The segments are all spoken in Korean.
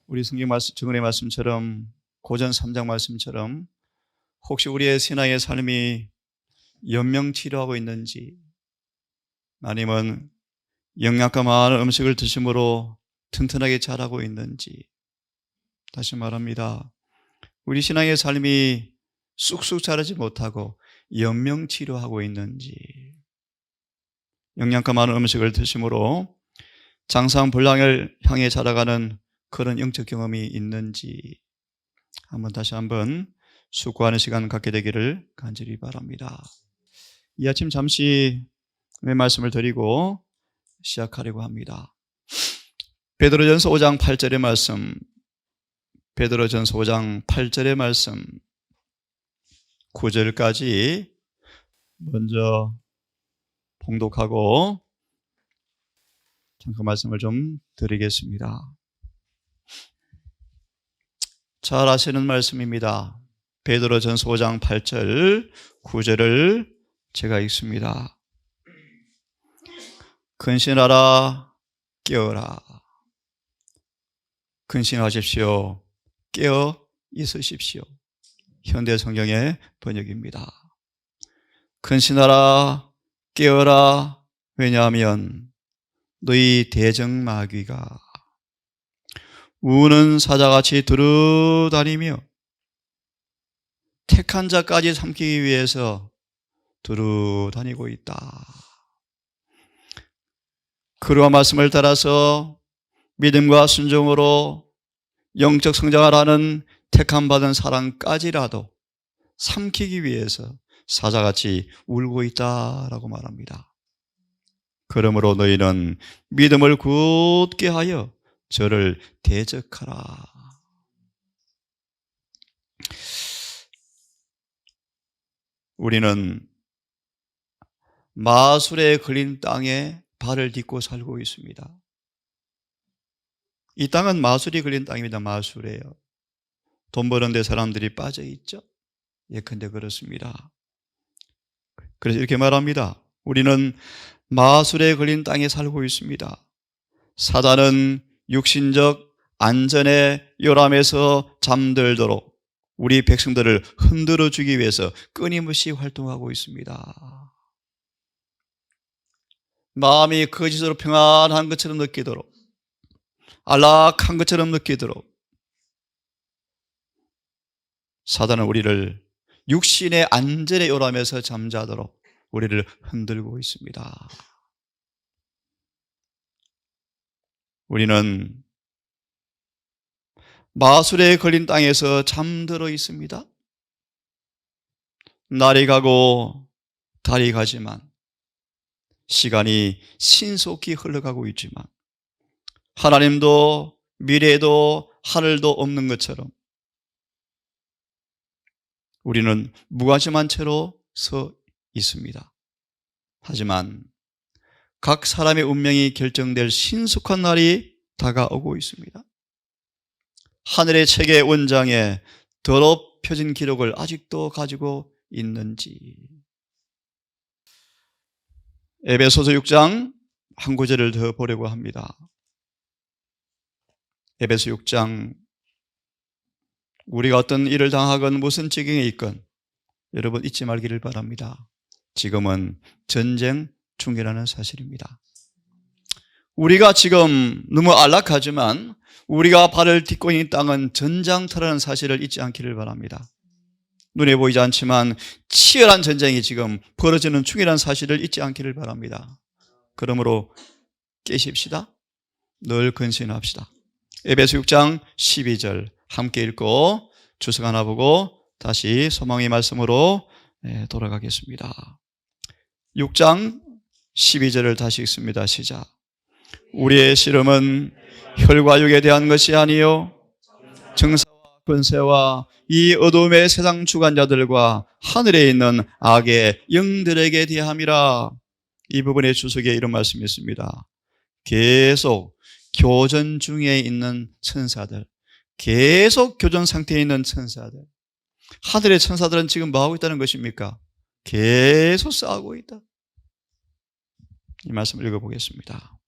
우리 성경 말씀, 증언의 말씀처럼 고전 3장 말씀처럼 혹시 우리의 신앙의 삶이 연명치료하고 있는지, 아니면 영양가 많은 음식을 드심으로 튼튼하게 자라고 있는지, 다시 말합니다. 우리 신앙의 삶이 쑥쑥 자라지 못하고 연명치료하고 있는지, 영양가 많은 음식을 드심으로 장상불량을 향해 자라가는 그런 영적 경험이 있는지 다시 한번 숙고하는 시간 갖게 되기를 간절히 바랍니다. 이 아침 잠시 말씀을 드리고 시작하려고 합니다. 베드로전서 5장 8절의 말씀, 베드로전서 5장 8절의 말씀 9절까지 먼저 봉독하고 잠깐 말씀을 좀 드리겠습니다. 잘 아시는 말씀입니다. 베드로전서 5장 8절 9절을 제가 읽습니다. 근신하라, 깨어라. 근신하십시오. 깨어 있으십시오. 현대 성경의 번역입니다. 근신하라, 깨어라. 왜냐하면 너희 대적마귀가 우는 사자같이 두루다니며 택한 자까지 삼키기 위해서 두루다니고 있다. 그러한 말씀을 따라서 믿음과 순종으로 영적 성장을 하는 택함받은 사람까지라도 삼키기 위해서 사자같이 울고 있다라고 말합니다. 그러므로 너희는 믿음을 굳게 하여 저를 대적하라. 우리는 마술에 걸린 땅에 발을 딛고 살고 있습니다. 이 땅은 마술이 걸린 땅입니다. 마술이에요. 돈 버는 데 사람들이 빠져 있죠. 예컨대 그렇습니다. 그래서 이렇게 말합니다. 우리는 마술에 걸린 땅에 살고 있습니다. 사단은 육신적 안전의 요람에서 잠들도록 우리 백성들을 흔들어 주기 위해서 끊임없이 활동하고 있습니다. 마음이 거짓으로 평안한 것처럼 느끼도록, 안락한 것처럼 느끼도록 사단은 우리를 육신의 안전의 요람에서 잠자도록 우리를 흔들고 있습니다. 우리는 마술에 걸린 땅에서 잠들어 있습니다. 날이 가고 달이 가지만, 시간이 신속히 흘러가고 있지만 하나님도 미래도 하늘도 없는 것처럼 우리는 무관심한 채로 서 있습니다. 하지만 각 사람의 운명이 결정될 신속한 날이 다가오고 있습니다. 하늘의 책의 원장에 더럽혀진 기록을 아직도 가지고 있는지. 에베소서 6장 한 구절을 더 보려고 합니다. 에베소 6장, 우리가 어떤 일을 당하건 무슨 지경에 있건 여러분 잊지 말기를 바랍니다. 지금은 전쟁 중이라는 사실입니다. 우리가 지금 너무 안락하지만 우리가 발을 딛고 있는 땅은 전장터라는 사실을 잊지 않기를 바랍니다. 눈에 보이지 않지만 치열한 전쟁이 지금 벌어지는 중이라는 사실을 잊지 않기를 바랍니다. 그러므로 깨십시다. 늘 근신합시다. 에베소 6장 12절 함께 읽고 주석 하나 보고 다시 소망의 말씀으로 돌아가겠습니다. 6장 12절을 다시 읽습니다. 시작. 우리의 씨름은 혈과 육에 대한 것이 아니요 정사와 권세와 이 어둠의 세상 주관자들과 하늘에 있는 악의 영들에게 대함이라. 이 부분의 주석에 이런 말씀이 있습니다. 계속 교전 중에 있는 천사들, 계속 교전 상태에 있는 천사들, 하늘의 천사들은 지금 뭐하고 있다는 것입니까? 계속 싸우고 있다. 이 말씀을 읽어보겠습니다.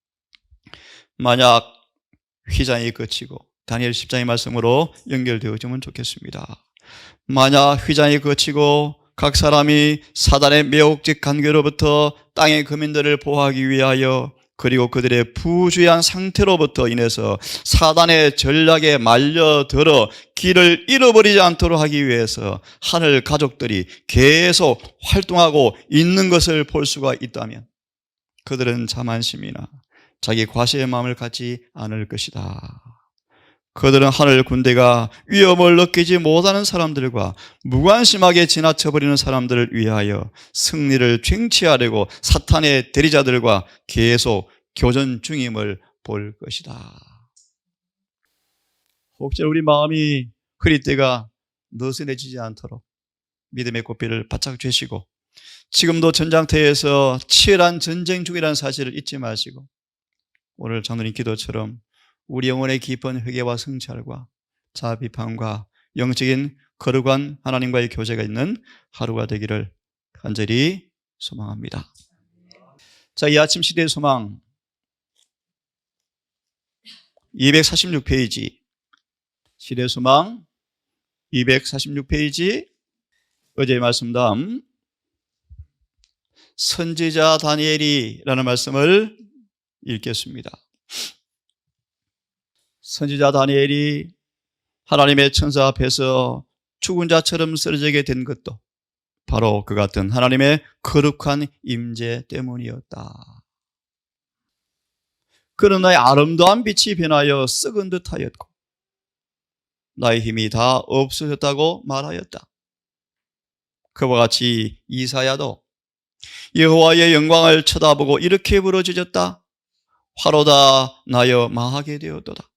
만약 휘장이 거치고 다니엘 10장의 말씀으로 연결되어지면 좋겠습니다. 만약 휘장이 거치고 각 사람이 사단의 매혹적 간계로부터 땅의 거민들을 보호하기 위하여 그리고 그들의 부주의한 상태로부터 인해서 사단의 전략에 말려들어 길을 잃어버리지 않도록 하기 위해서 하늘 가족들이 계속 활동하고 있는 것을 볼 수가 있다면 그들은 자만심이나 자기 과시의 마음을 갖지 않을 것이다. 그들은 하늘 군대가 위험을 느끼지 못하는 사람들과 무관심하게 지나쳐버리는 사람들을 위하여 승리를 쟁취하려고 사탄의 대리자들과 계속 교전 중임을 볼 것이다. 혹시 우리 마음이 흐릿대가 느슨해지지 않도록 믿음의 꽃비를 바짝 쬐시고 지금도 전장터에서 치열한 전쟁 중이라는 사실을 잊지 마시고 오늘 장로님 기도처럼 우리 영혼의 깊은 회개와 성찰과 자아 비판과 영적인 거룩한 하나님과의 교제가 있는 하루가 되기를 간절히 소망합니다. 자, 이 아침 시대의 소망 246페이지 시대의 소망 246페이지 어제의 말씀 다음 선지자 다니엘이라는 말씀을 읽겠습니다. 선지자 다니엘이 하나님의 천사 앞에서 죽은 자처럼 쓰러지게 된 것도 바로 그 같은 하나님의 거룩한 임재 때문이었다. 그는 나의 아름다운 빛이 변하여 썩은 듯하였고 나의 힘이 다 없어졌다고 말하였다. 그와 같이 이사야도 여호와의 영광을 쳐다보고 이렇게 부르짖었다. 화로다 나여 망하게 되었도다.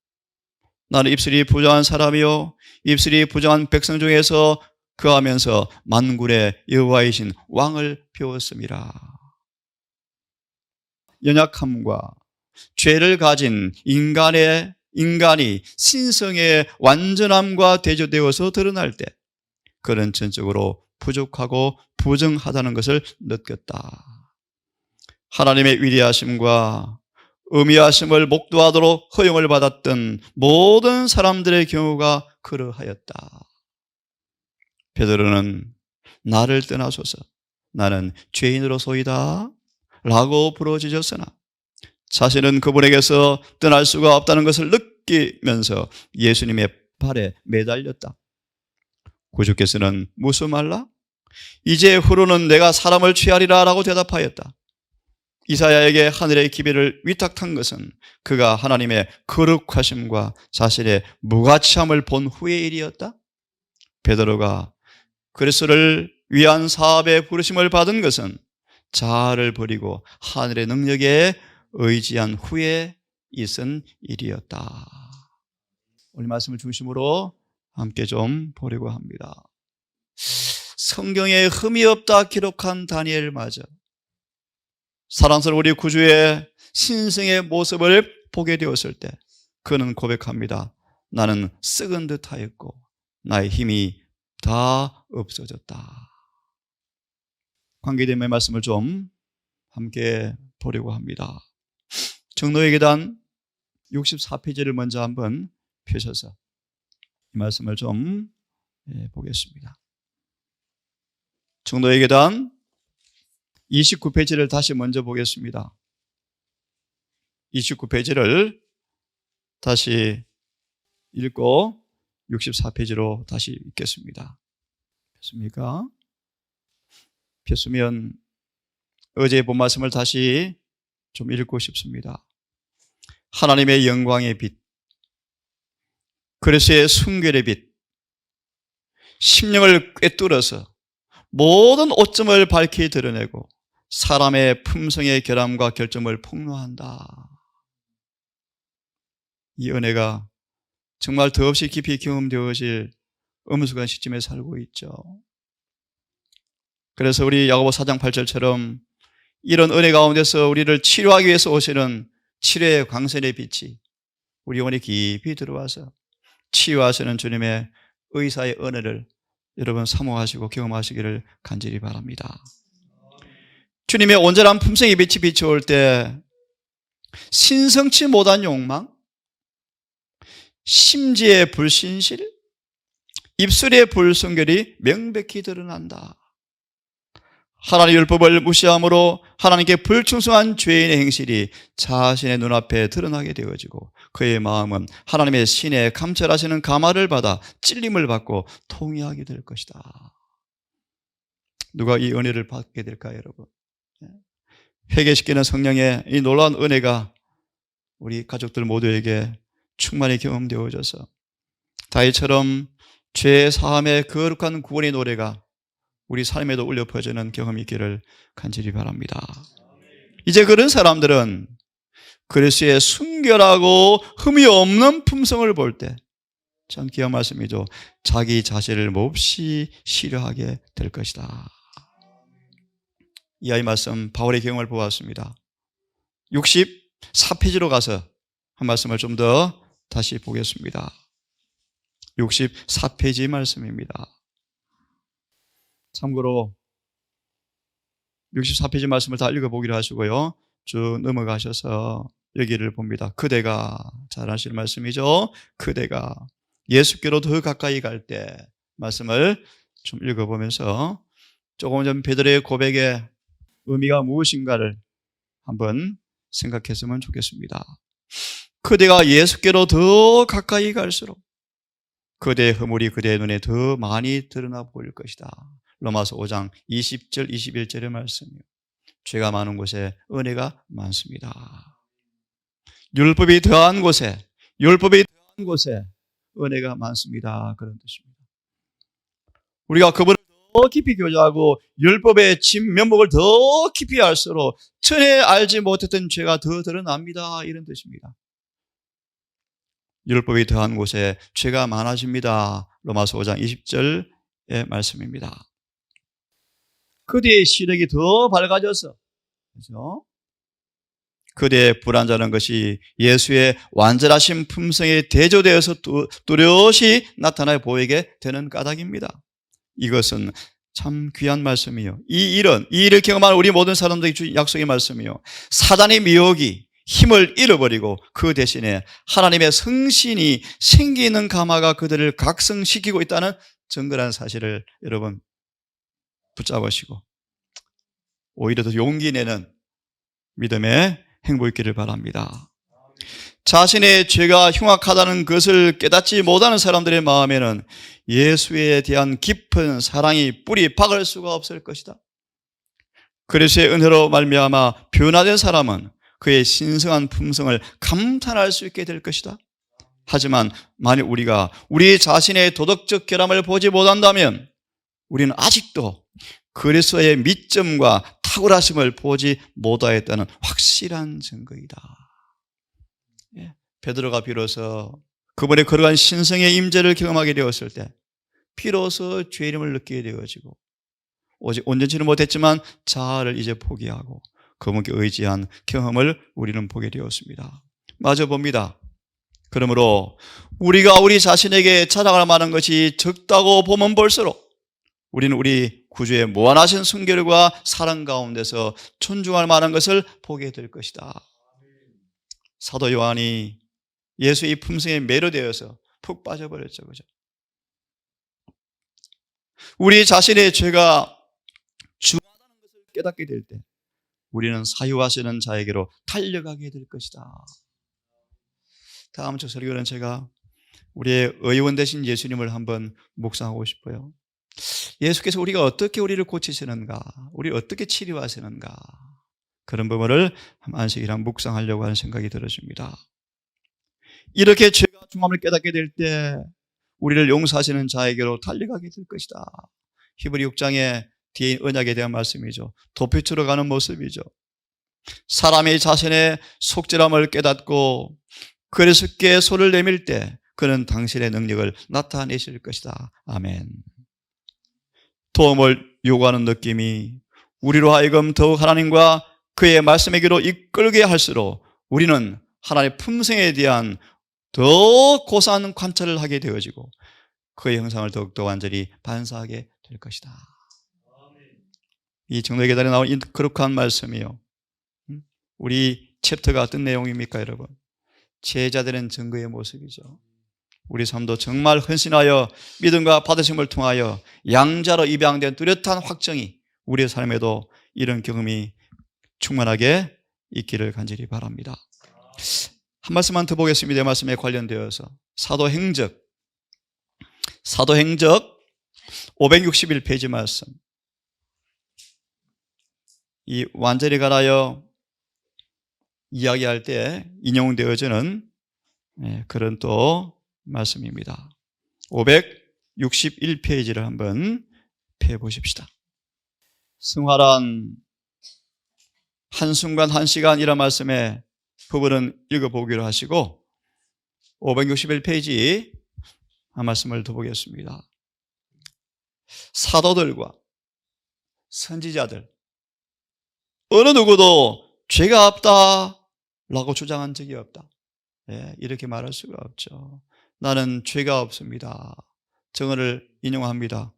나는 입술이 부정한 사람이요 입술이 부정한 백성 중에서 거하면서 만군의 여호와이신 왕을 배웠음이라. 연약함과 죄를 가진 인간이 신성의 완전함과 대조되어서 드러날 때 그는 전적으로 부족하고 부정하다는 것을 느꼈다. 하나님의 위대하심과 의미하심을 목도하도록 허용을 받았던 모든 사람들의 경우가 그러하였다. 베드로는 나를 떠나소서 나는 죄인으로소이다 라고 부르짖었으나 자신은 그분에게서 떠날 수가 없다는 것을 느끼면서 예수님의 발에 매달렸다. 구주께서는 무슨 말라? 이제 후로는 내가 사람을 취하리라 라고 대답하였다. 이사야에게 하늘의 기별을 위탁한 것은 그가 하나님의 거룩하심과 자신의 무가치함을 본 후의 일이었다. 베드로가 그리스도를 위한 사업에 부르심을 받은 것은 자아를 버리고 하늘의 능력에 의지한 후에 있은 일이었다. 오늘 말씀을 중심으로 함께 좀 보려고 합니다. 성경에 흠이 없다 기록한 다니엘마저 사랑스러운 우리 구주의 신성의 모습을 보게 되었을 때 그는 고백합니다. 나는 썩은 듯하였고 나의 힘이 다 없어졌다. 관계됨의 말씀을 좀 함께 보려고 합니다. 정노의 계단 64페이지를 먼저 한번 펴셔서 이 말씀을 좀 보겠습니다. 정노의 계단 29페이지를 다시 먼저 보겠습니다. 29페이지를 다시 읽고 64페이지로 다시 읽겠습니다. 폈습니까? 폈으면 어제의 본 말씀을 다시 좀 읽고 싶습니다. 하나님의 영광의 빛, 그리스도의 순결의 빛, 심령을 꿰뚫어서 모든 오점을 밝히 드러내고 사람의 품성의 결함과 결점을 폭로한다. 이 은혜가 정말 더없이 깊이 경험되어질 엄숙한 시점에 살고 있죠. 그래서 우리 야고보 4장 8절처럼 이런 은혜 가운데서 우리를 치료하기 위해서 오시는 치료의 광선의 빛이 우리 영혼에 깊이 들어와서 치유하시는 주님의 의사의 은혜를 여러분 사모하시고 경험하시기를 간절히 바랍니다. 주님의 온전한 품성의 빛이 비춰올 때 신성치 못한 욕망, 심지의 불신실, 입술의 불순결이 명백히 드러난다. 하나님의 율법을 무시함으로 하나님께 불충성한 죄인의 행실이 자신의 눈앞에 드러나게 되어지고 그의 마음은 하나님의 신에 감찰하시는 감화를 받아 찔림을 받고 통회하게 될 것이다. 누가 이 은혜를 받게 될까요, 여러분? 회개시키는 성령의 이 놀라운 은혜가 우리 가족들 모두에게 충만히 경험되어져서 다윗처럼 죄 사함의 거룩한 구원의 노래가 우리 삶에도 울려 퍼지는 경험이 있기를 간절히 바랍니다. 이제 그런 사람들은 그리스도의 순결하고 흠이 없는 품성을 볼 때 참 귀한 말씀이죠. 자기 자신을 몹시 싫어하게 될 것이다. 이 아이 말씀 바울의 경험을 보았습니다. 64페이지로 가서 한 말씀을 좀 더 다시 보겠습니다. 64페이지 말씀입니다. 참고로 64페이지 말씀을 다 읽어보기로 하시고요. 쭉 넘어가셔서 여기를 봅니다. 그대가, 잘 아시는 말씀이죠. 그대가 예수께로 더 가까이 갈 때 말씀을 좀 읽어보면서 조금 전 베드로의 고백의 의미가 무엇인가를 한번 생각했으면 좋겠습니다. 그대가 예수께로 더 가까이 갈수록 그대의 허물이 그대의 눈에 더 많이 드러나 보일 것이다. 로마서 5장 20절 21절의 말씀이요. 죄가 많은 곳에 은혜가 많습니다. 율법이 더한 곳에 은혜가 많습니다. 그런 뜻입니다. 우리가 그분을 더 깊이 교제하고 율법의 진면목을 더 깊이 알수록 전에 알지 못했던 죄가 더 드러납니다. 이런 뜻입니다. 율법이 더한 곳에 죄가 많아집니다. 로마서 5장 20절의 말씀입니다. 그대의 시력이 더 밝아져서, 그렇죠? 그대의 불완전한 것이 예수의 완전하신 품성에 대조되어서 뚜렷이 나타나 보이게 되는 까닭입니다. 이것은 참 귀한 말씀이요. 이 일을 경험한 우리 모든 사람들에게 주신 약속의 말씀이요. 사단의 미혹이 힘을 잃어버리고 그 대신에 하나님의 성신이 생기는 감화가 그들을 각성시키고 있다는 증거라는 사실을 여러분 붙잡으시고 오히려 더 용기 내는 믿음의 행복 있기를 바랍니다. 자신의 죄가 흉악하다는 것을 깨닫지 못하는 사람들의 마음에는 예수에 대한 깊은 사랑이 뿌리 박을 수가 없을 것이다. 그리스도의 은혜로 말미암아 변화된 사람은 그의 신성한 품성을 감탄할 수 있게 될 것이다. 하지만 만일 우리가 우리 자신의 도덕적 결함을 보지 못한다면 우리는 아직도 그리스도의 미점과 탁월하심을 보지 못하였다는 확실한 증거이다. 베드로가 비로소 그분의 거룩한 신성의 임재를 경험하게 되었을 때 비로소 죄인임을 느끼게 되어지고 오직 온전치는 못했지만 자아를 이제 포기하고 그분께 의지한 경험을 우리는 보게 되었습니다. 마저 봅니다. 그러므로 우리가 우리 자신에게 자랑할 만한 것이 적다고 보면 볼수록 우리는 우리 구주의 무한하신 순결과 사랑 가운데서 존중할 만한 것을 보게 될 것이다. 사도 요한이 예수의 품성에 매료되어서 푹 빠져버렸죠. 그죠? 우리 자신의 죄가 중하다는 것을 깨닫게 될 때 우리는 사유하시는 자에게로 달려가게 될 것이다. 다음 주 설교는 제가 우리의 의원 되신 예수님을 한번 묵상하고 싶어요. 예수께서 우리가 어떻게 우리를 고치시는가, 우리를 어떻게 치료하시는가, 그런 부분을 안식이랑 묵상하려고 하는 생각이 들어집니다. 이렇게 죄가 중함을 깨닫게 될 때 우리를 용서하시는 자에게로 달려가게 될 것이다. 히브리 6장의 뒤에 언약에 대한 말씀이죠. 도피처로 가는 모습이죠. 사람이 자신의 속죄함을 깨닫고 그리스도께 손을 내밀 때 그는 당신의 능력을 나타내실 것이다. 아멘. 도움을 요구하는 느낌이 우리로 하여금 더욱 하나님과 그의 말씀에게로 이끌게 할수록 우리는 하나님의 품성에 대한 더 고상한 관찰을 하게 되어지고 그의 형상을 더욱더 완전히 반사하게 될 것이다. 이 정도의 계단에 나온 이 거룩한 말씀이요. 우리 챕터가 어떤 내용입니까, 여러분? 제자되는 증거의 모습이죠. 우리 삶도 정말 헌신하여 믿음과 받으심을 통하여 양자로 입양된 뚜렷한 확정이 우리의 삶에도 이런 경험이 충만하게 있기를 간절히 바랍니다. 한 말씀만 더 보겠습니다. 이 말씀에 관련되어서 사도행적 561페이지 말씀, 이 완전히 관하여 이야기할 때 인용되어지는 그런 또 말씀입니다. 561페이지를 한번 펴보십시다. 승활한 한순간 한시간이라는 말씀의 부분은 읽어보기로 하시고 561페이지 한 말씀을 더 보겠습니다. 사도들과 선지자들 어느 누구도 죄가 없다라고 주장한 적이 없다. 이렇게 말할 수가 없죠. 나는 죄가 없습니다. 증언을 인용합니다.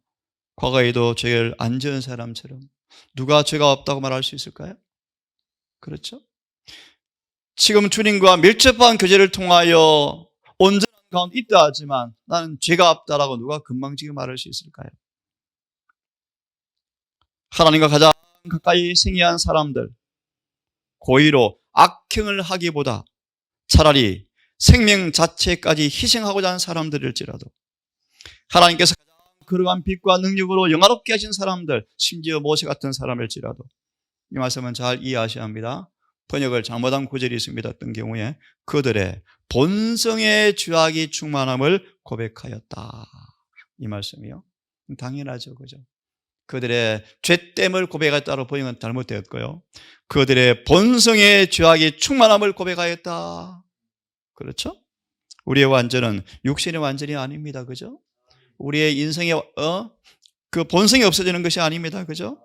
과거에도 죄를 안 지은 사람처럼 누가 죄가 없다고 말할 수 있을까요? 그렇죠? 지금 주님과 밀접한 교제를 통하여 온전한 가운데 있다 하지만 나는 죄가 없다라고 누가 금방지게 말할 수 있을까요? 하나님과 가장 가까이 생애한 사람들, 고의로 악행을 하기보다 차라리 생명 자체까지 희생하고자 하는 사람들일지라도 하나님께서 가장 거룩한 빛과 능력으로 영화롭게 하신 사람들, 심지어 모세 같은 사람일지라도 이 말씀은 잘 이해하셔야 합니다. 번역을 잘못한 구절이 있습니다. 어떤 경우에 그들의 본성의 죄악이 충만함을 고백하였다. 이 말씀이요. 당연하죠. 그죠? 그들의 죄됨을 고백했다로 번역은 잘못되었고요. 그들의 본성의 죄악이 충만함을 고백하였다. 그렇죠? 우리의 완전은 육신의 완전이 아닙니다. 그죠? 우리의 인생의 그 본성이 없어지는 것이 아닙니다. 그죠?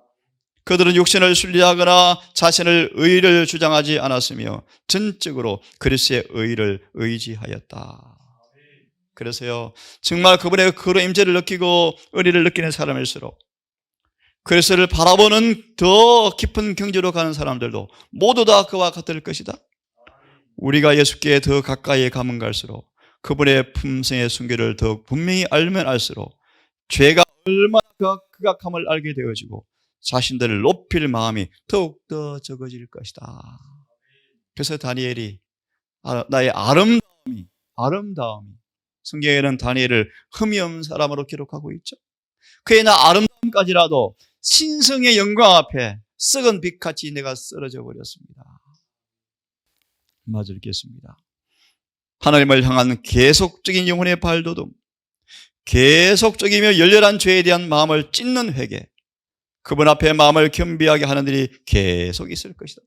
그들은 육신을 순리하거나 자신을 의를 주장하지 않았으며 전적으로 그리스도의 의를 의지하였다. 그래서요, 정말 그분의 그런 임재를 느끼고 의리를 느끼는 사람일수록 그리스도를 바라보는 더 깊은 경지로 가는 사람들도 모두 다 그와 같을 것이다. 우리가 예수께 더 가까이 가면 갈수록 그분의 품성의 순결을 더욱 분명히 알면 알수록 죄가 얼마나 극악함을 알게 되어지고 자신들을 높일 마음이 더욱더 적어질 것이다. 그래서 다니엘이 나의 아름다움이 성경에는 다니엘을 흠이 없는 사람으로 기록하고 있죠. 그의 나 아름다움까지라도 신성의 영광 앞에 썩은 빛같이 내가 쓰러져 버렸습니다. 마저 읽겠습니다. 하나님을 향한 계속적인 영혼의 발돋움, 계속적이며 열렬한 죄에 대한 마음을 찢는 회개, 그분 앞에 마음을 겸비하게 하는 일이 계속 있을 것이다.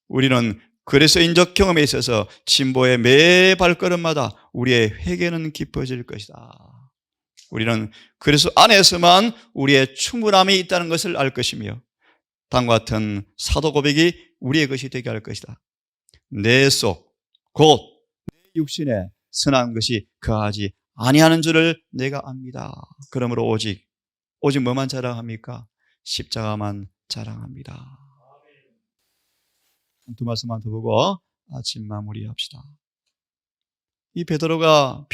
우리는 그리스도인적 경험에 있어서 진보의 매 발걸음마다 우리의 회개는 깊어질 것이다. 우리는 그리스도 안에서만 우리의 충분함이 있다는 것을 알 것이며 다음과 같은 사도 고백이 우리의 것이 되게 할 것이다. 내 속, 곧 내 육신에 선한 것이 거하지 아니하는 줄을 내가 압니다. 그러므로 오직 뭐만 자랑합니까? 십자가만 자랑합니다. 두 말씀만 더 보고 아침 마무리합시다. 이 베드로가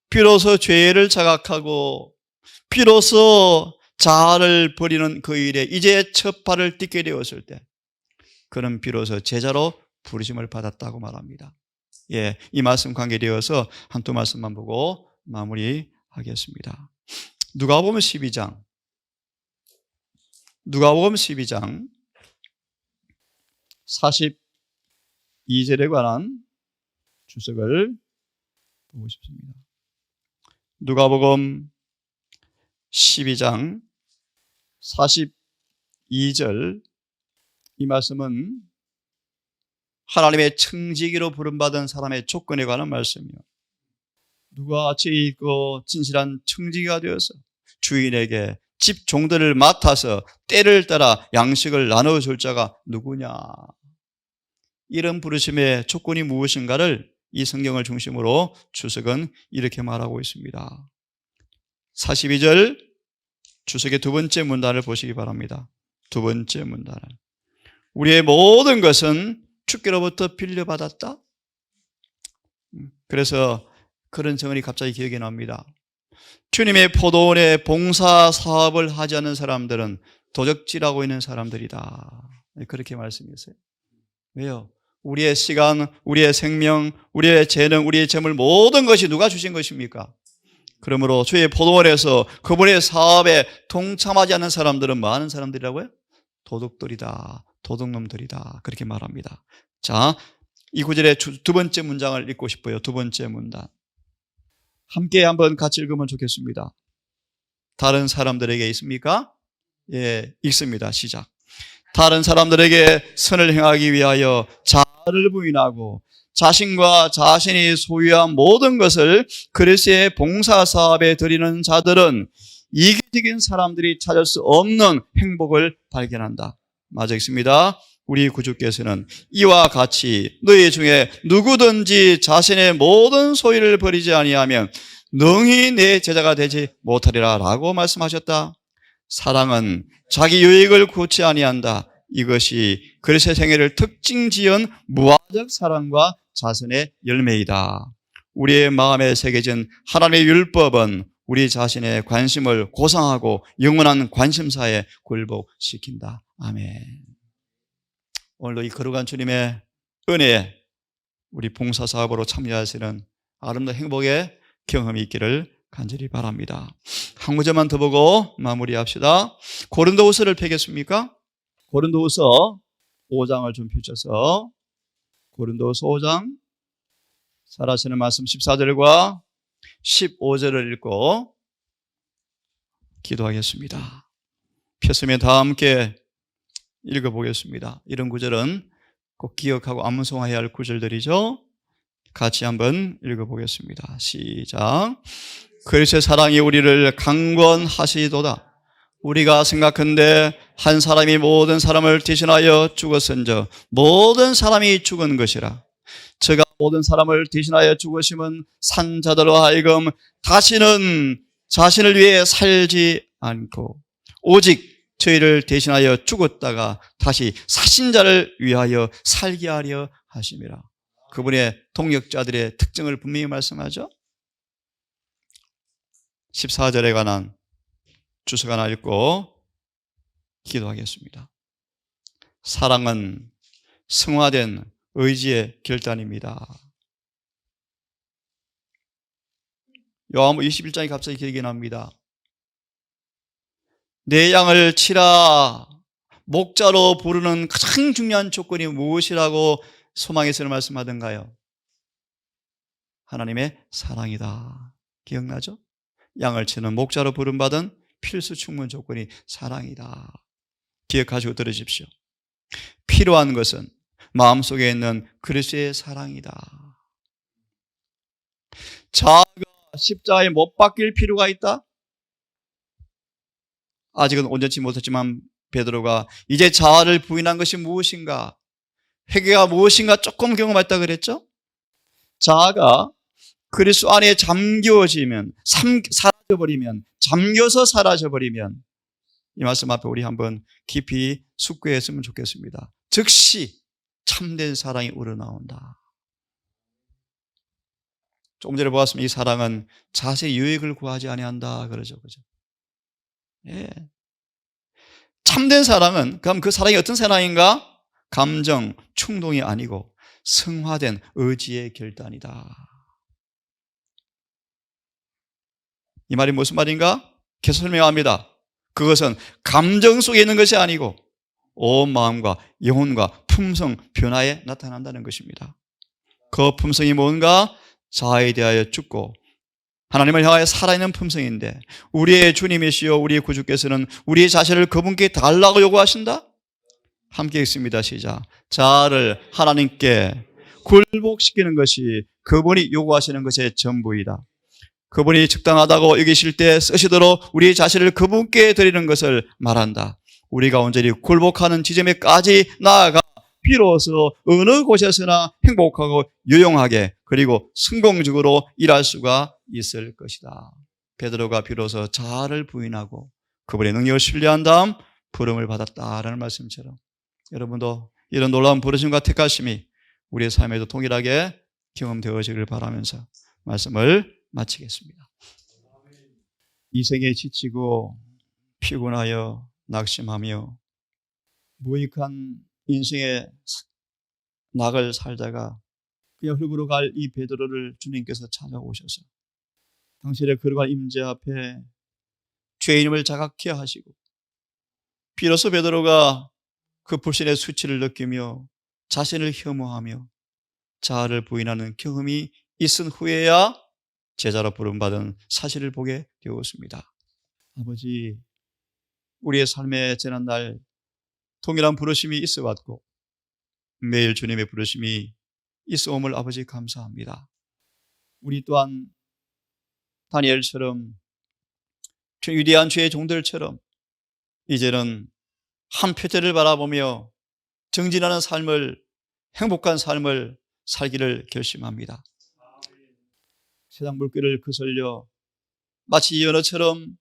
비로소 죄를 자각하고 비로소 자아를 버리는 그 일에 이제 첫 발을 딛게 되었을 때 그는 비로소 제자로 부르심을 받았다고 말합니다. 이 말씀 관계되어서 한두 말씀만 보고 마무리하겠습니다. 누가복음 12장 42절에 관한 주석을 보고 싶습니다. 누가복음 12장 42절 이 말씀은 하나님의 청지기로 부름받은 사람의 조건에 관한 말씀이요. 누가 죄 있고 진실한 청지기가 되어서 주인에게 집 종들을 맡아서 때를 따라 양식을 나눠줄 자가 누구냐. 이런 부르심의 조건이 무엇인가를 이 성경을 중심으로 주석은 이렇게 말하고 있습니다. 42절 주석의 두 번째 문단을 보시기 바랍니다. 두 번째 문단을. 우리의 모든 것은 주께로부터 빌려받았다. 그래서 그런 정언이 갑자기 기억이 납니다. 주님의 포도원에 봉사 사업을 하지 않는 사람들은 도적질하고 있는 사람들이다. 그렇게 말씀했어요. 왜요? 우리의 시간, 우리의 생명, 우리의 재능, 우리의 재물 모든 것이 누가 주신 것입니까? 그러므로 주의 포도원에서 그분의 사업에 동참하지 않는 사람들은 많은 사람들이라고요? 도둑들이다. 도둑놈들이다. 그렇게 말합니다. 자, 이 구절의 두 번째 문장을 읽고 싶어요. 두 번째 문장. 함께 한번 같이 읽으면 좋겠습니다. 다른 사람들에게 있습니까? 예, 읽습니다. 시작. 다른 사람들에게 선을 행하기 위하여 자아를 부인하고 자신과 자신이 소유한 모든 것을 그리스도의 봉사사업에 드리는 자들은 이기적인 사람들이 찾을 수 없는 행복을 발견한다. 맞아 있습니다. 우리 구주께서는 이와 같이 너희 중에 누구든지 자신의 모든 소유를 버리지 아니하면 능히 내 제자가 되지 못하리라 라고 말씀하셨다. 사랑은 자기 유익을 구치 아니한다. 이것이 그리스도의 생애를 특징지은 무한적 사랑과 자선의 열매이다. 우리의 마음에 새겨진 하나님의 율법은 우리 자신의 관심을 고상하고 영원한 관심사에 굴복시킨다. 아멘. 오늘도 이 거룩한 주님의 은혜에 우리 봉사사업으로 참여하시는 아름다운 행복의 경험이 있기를 간절히 바랍니다. 한 구절만 더 보고 마무리합시다. 고린도후서를 펴겠습니까? 고린도후서 5장을 좀 펼쳐서 고린도후서 5장 살아시는 말씀 14절과 15절을 읽고 기도하겠습니다. 폈으면 다 함께 읽어보겠습니다. 이런 구절은 꼭 기억하고 암송해야 할 구절들이죠. 같이 한번 읽어보겠습니다. 시작. 그리스도의 사랑이 우리를 강권하시도다. 우리가 생각한데 한 사람이 모든 사람을 대신하여 죽었은저 모든 사람이 죽은 것이라. 저가 모든 사람을 대신하여 죽으심은 산자들로 하여금 다시는 자신을 위해 살지 않고 오직 저희를 대신하여 죽었다가 다시 사신 자를 위하여 살게 하려 하심이라. 그분의 동역자들의 특징을 분명히 말씀하죠. 14절에 관한 주석 하나 읽고 기도하겠습니다. 사랑은 승화된 의지의 결단입니다. 요한복음 21장이 갑자기 기억이 납니다. 내 양을 치라. 목자로 부르는 가장 중요한 조건이 무엇이라고 소망에서는 말씀하던가요? 하나님의 사랑이다. 기억나죠? 양을 치는 목자로 부름받은 필수 충분 조건이 사랑이다. 기억하시고 들으십시오. 필요한 것은 마음속에 있는 그리스도의 사랑이다. 자아가 십자가에 못 박힐 필요가 있다? 아직은 온전치 못했지만 베드로가 이제 자아를 부인한 것이 무엇인가? 회개가 무엇인가 조금 경험했다 그랬죠? 자아가 그리스도 안에 잠겨지면, 사라져버리면, 잠겨서 사라져버리면 이 말씀 앞에 우리 한번 깊이 숙고했으면 좋겠습니다. 즉시 참된 사랑이 우러나온다. 조금 전에 보았습니다. 이 사랑은 자세히 유익을 구하지 아니한다 그러죠. 그죠? 예. 참된 사랑은 그럼 그 사랑이 어떤 사랑인가? 감정, 충동이 아니고 승화된 의지의 결단이다. 이 말이 무슨 말인가? 계속 설명합니다. 그것은 감정 속에 있는 것이 아니고 온 마음과 영혼과 품성, 변화에 나타난다는 것입니다. 그 품성이 뭔가? 자아에 대하여 죽고 하나님을 향하여 살아있는 품성인데 우리의 주님이시여 우리의 구주께서는 우리의 자신을 그분께 달라고 요구하신다? 함께 읽습니다. 시작. 자아를 하나님께 굴복시키는 것이 그분이 요구하시는 것의 전부이다. 그분이 적당하다고 여기실 때 쓰시도록 우리 자신을 그분께 드리는 것을 말한다. 우리가 온전히 굴복하는 지점에까지 나아가 비로소 어느 곳에서나 행복하고 유용하게 그리고 성공적으로 일할 수가 있을 것이다. 베드로가 비로소 자아를 부인하고 그분의 능력을 신뢰한 다음 부름을 받았다라는 말씀처럼 여러분도 이런 놀라운 부르심과 택하심이 우리의 삶에도 동일하게 경험되어지기를 바라면서 말씀을 마치겠습니다. 이 생에 지치고 피곤하여 낙심하며 무익한 인생의 낙을 살다가 그냥 흙으로 갈 이 베드로를 주님께서 찾아오셔서 당신의 거룩한 임재 앞에 죄인임을 자각케 하시고 비로소 베드로가 그 불신의 수치를 느끼며 자신을 혐오하며 자아를 부인하는 경험이 있은 후에야 제자로 부름받은 사실을 보게 되었습니다. 아버지, 우리의 삶의 지난날 동일한 부르심이 있어 왔고 매일 주님의 부르심이 있어 옴을 아버지 감사합니다. 우리 또한 다니엘처럼 위대한 주의 종들처럼 이제는 한 표대를 바라보며 정진하는 삶을, 행복한 삶을 살기를 결심합니다. 세상 물결을 거슬려 마치 연어처럼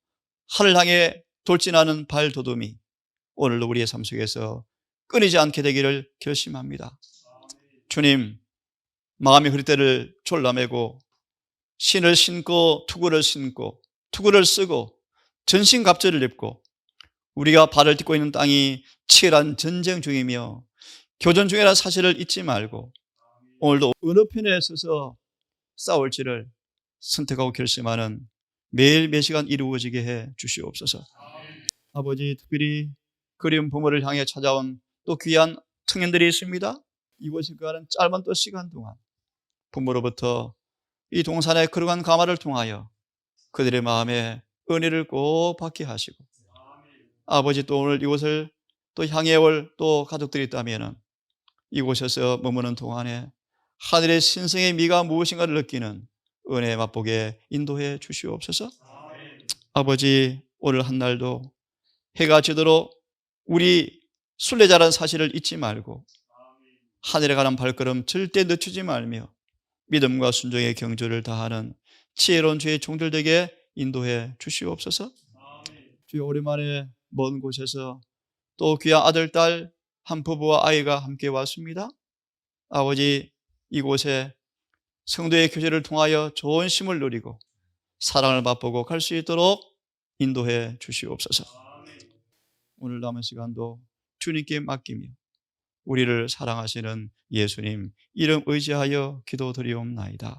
하늘 향해 돌진하는 발돋움이 오늘도 우리의 삶 속에서 끊이지 않게 되기를 결심합니다. 주님, 마음의 흐릿대를 졸라매고 신을 신고 투구를 신고 투구를 쓰고 전신갑주를 입고 우리가 발을 딛고 있는 땅이 치열한 전쟁 중이며 교전 중이라는 사실을 잊지 말고 오늘도 어느 편에 서서 싸울지를 선택하고 결심하는 매일 매 시간 이루어지게 해 주시옵소서. 아버지, 특별히 그리운 부모를 향해 찾아온 또 귀한 청년들이 있습니다. 이곳에 가는 짧은 또 시간 동안 부모로부터 이 동산의 거룩한 가마를 통하여 그들의 마음에 은혜를 꼭 받게 하시고 아버지, 또 오늘 이곳을 또 향해 올 또 가족들이 있다면 이곳에서 머무는 동안에 하늘의 신성의 미가 무엇인가를 느끼는 은혜 맛보게 인도해 주시옵소서. 아버지, 오늘 한 날도 해가 지도록 우리 순례자라는 사실을 잊지 말고 하늘에 가는 발걸음 절대 늦추지 말며 믿음과 순종의 경주를 다하는 지혜로운 주의 종들 되게 인도해 주시옵소서. 주여, 오랜만에 먼 곳에서 또 귀한 아들, 딸 한 부부와 아이가 함께 왔습니다. 아버지, 이곳에 성도의 교제를 통하여 좋은 쉼을 누리고 사랑을 맛보고 갈 수 있도록 인도해 주시옵소서. 오늘 남은 시간도 주님께 맡기며 우리를 사랑하시는 예수님 이름 의지하여 기도드리옵나이다.